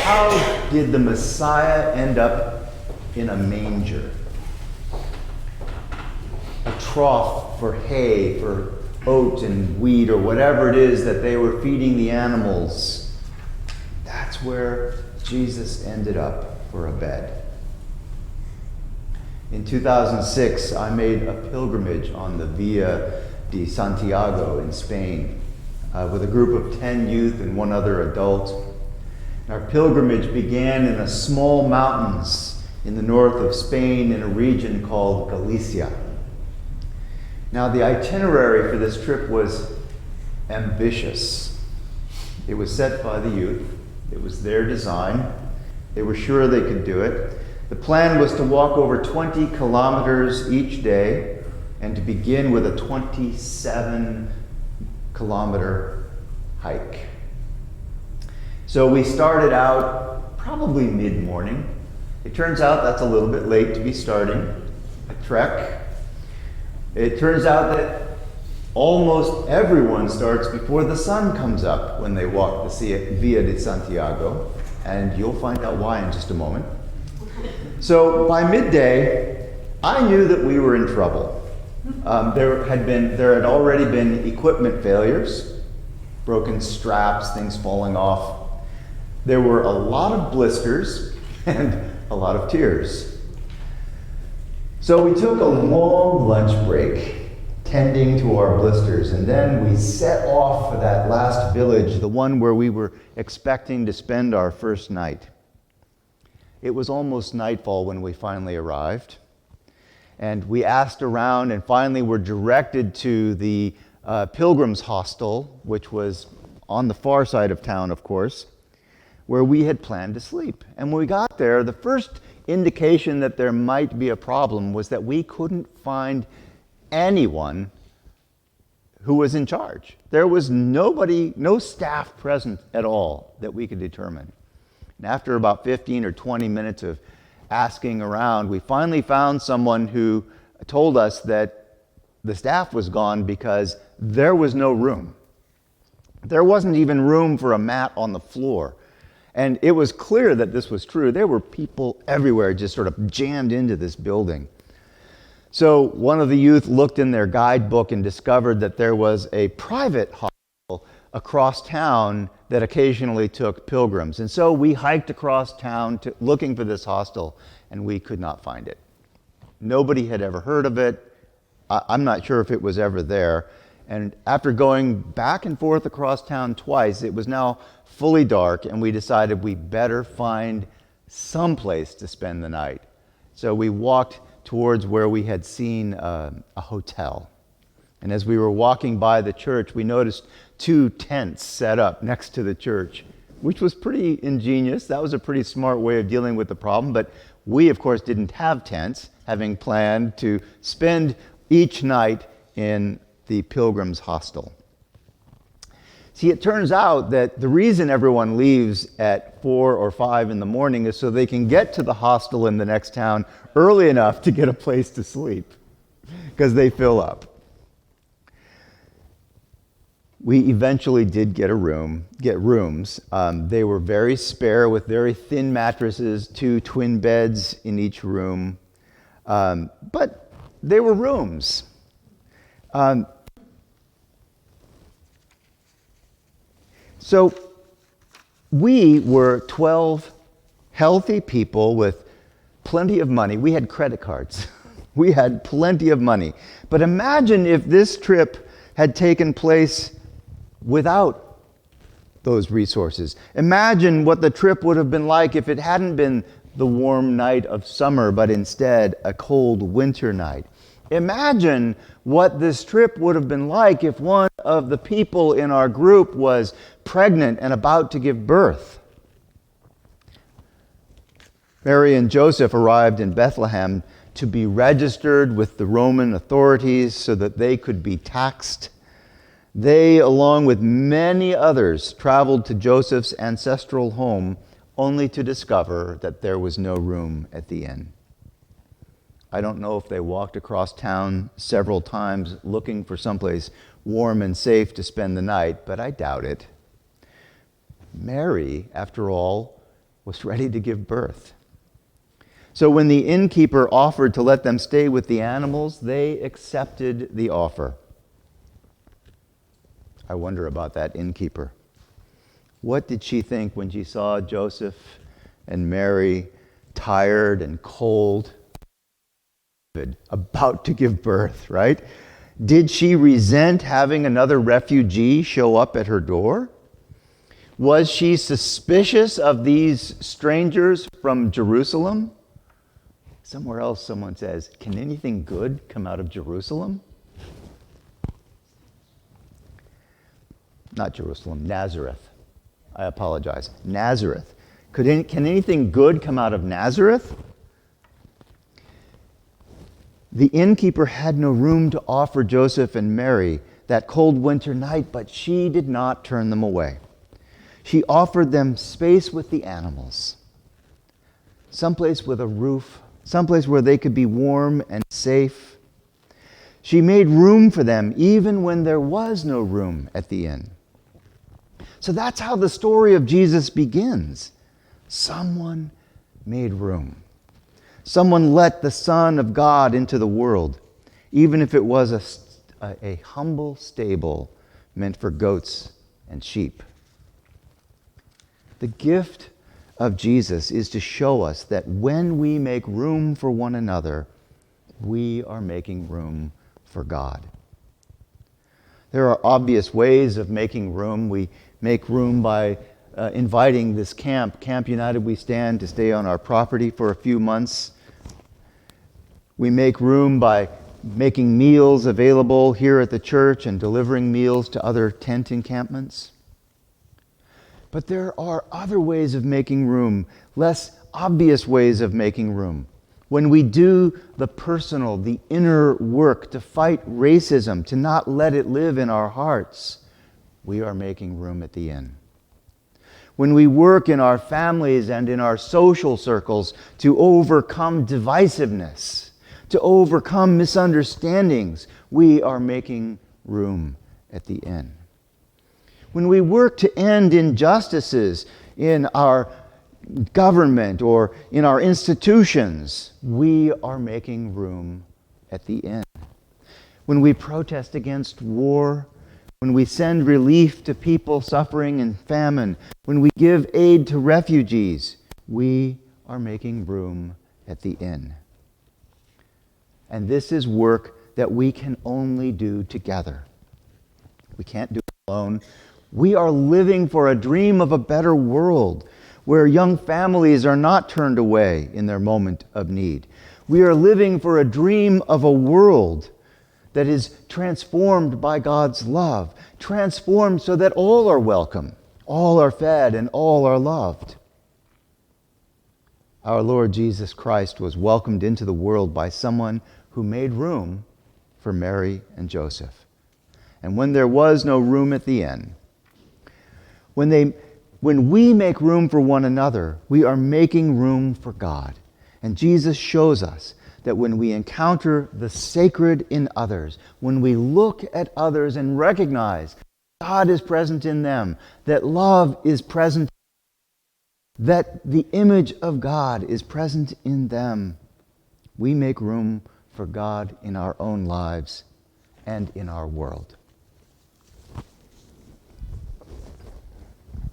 how did the Messiah end up in a manger? A trough for hay, for oat and wheat, or whatever it is that they were feeding the animals. That's where Jesus ended up for a bed. In 2006, I made a pilgrimage on the Via de Santiago in Spain with a group of 10 youth and one other adult. Our pilgrimage began in a small mountains in the north of Spain in a region called Galicia. Now, the itinerary for this trip was ambitious. It was set by the youth. It was their design. They were sure they could do it. The plan was to walk over 20 kilometers each day and to begin with a 27-kilometer hike. So we started out probably mid-morning. It turns out that's a little bit late to be starting a trek. It turns out that almost everyone starts before the sun comes up when they walk the Via de Santiago, and you'll find out why in just a moment. So by midday, I knew that we were in trouble. There had already been equipment failures, broken straps, things falling off. There were a lot of blisters and a lot of tears. So we took a long lunch break, tending to our blisters, and then we set off for that last village, the one where we were expecting to spend our first night. It was almost nightfall when we finally arrived, and we asked around and finally were directed to the Pilgrims Hostel, which was on the far side of town, of course, where we had planned to sleep. And when we got there, the first indication that there might be a problem was that we couldn't find anyone who was in charge. There was nobody, no staff present at all that we could determine. And after about 15 or 20 minutes of asking around, we finally found someone who told us that the staff was gone because there was no room. There wasn't even room for a mat on the floor. And it was clear that this was true. There were people everywhere just sort of jammed into this building. So one of the youth looked in their guidebook and discovered that there was a private hostel across town that occasionally took pilgrims. And so we hiked across town looking for this hostel, and we could not find it. Nobody had ever heard of it. I'm not sure if it was ever there. And after going back and forth across town twice, it was now fully dark, and we decided we better find some place to spend the night. So we walked towards where we had seen a hotel. And as we were walking by the church, we noticed 2 tents set up next to the church, which was pretty ingenious. That was a pretty smart way of dealing with the problem. But we, of course, didn't have tents, having planned to spend each night in the Pilgrims Hostel. See, it turns out that the reason everyone leaves at 4 or 5 in the morning is so they can get to the hostel in the next town early enough to get a place to sleep, because they fill up. We eventually did get rooms. They were very spare with very thin mattresses, 2 twin beds in each room. But they were rooms. So we were 12 healthy people with plenty of money. We had credit cards. We had plenty of money. But imagine if this trip had taken place without those resources. Imagine what the trip would have been like if it hadn't been the warm night of summer, but instead a cold winter night. Imagine what this trip would have been like if one of the people in our group was pregnant and about to give birth. Mary and Joseph arrived in Bethlehem to be registered with the Roman authorities so that they could be taxed. They, along with many others, traveled to Joseph's ancestral home only to discover that there was no room at the inn. I don't know if they walked across town several times looking for someplace warm and safe to spend the night, but I doubt it. Mary, after all, was ready to give birth. So when the innkeeper offered to let them stay with the animals, they accepted the offer. I wonder about that innkeeper. What did she think when she saw Joseph and Mary tired and cold, about to give birth, right? Did she resent having another refugee show up at her door? Was she suspicious of these strangers from Jerusalem? Somewhere else someone says, can anything good come out of Jerusalem? Not Jerusalem, Nazareth. I apologize. Nazareth. Can anything good come out of Nazareth? The innkeeper had no room to offer Joseph and Mary that cold winter night, but she did not turn them away. She offered them space with the animals, someplace with a roof, someplace where they could be warm and safe. She made room for them even when there was no room at the inn. So that's how the story of Jesus begins. Someone made room. Someone let the Son of God into the world, even if it was a humble stable meant for goats and sheep. The gift of Jesus is to show us that when we make room for one another, we are making room for God. There are obvious ways of making room. We make room by inviting this Camp United We Stand, to stay on our property for a few months. We make room by making meals available here at the church and delivering meals to other tent encampments. But there are other ways of making room, less obvious ways of making room. When we do the personal, the inner work to fight racism, to not let it live in our hearts, we are making room at the inn. When we work in our families and in our social circles to overcome divisiveness, to overcome misunderstandings, we are making room at the inn. When we work to end injustices in our government or in our institutions, we are making room at the inn. When we protest against war, when we send relief to people suffering in famine, when we give aid to refugees, we are making room at the inn. And this is work that we can only do together. We can't do it alone. We are living for a dream of a better world where young families are not turned away in their moment of need. We are living for a dream of a world that is transformed by God's love, transformed so that all are welcome, all are fed, and all are loved. Our Lord Jesus Christ was welcomed into the world by someone who made room for Mary and Joseph. And when there was no room at the inn, when we make room for one another, we are making room for God. And Jesus shows us that when we encounter the sacred in others, when we look at others and recognize God is present in them, that love is present, that the image of God is present in them, we make room for God in our own lives and in our world.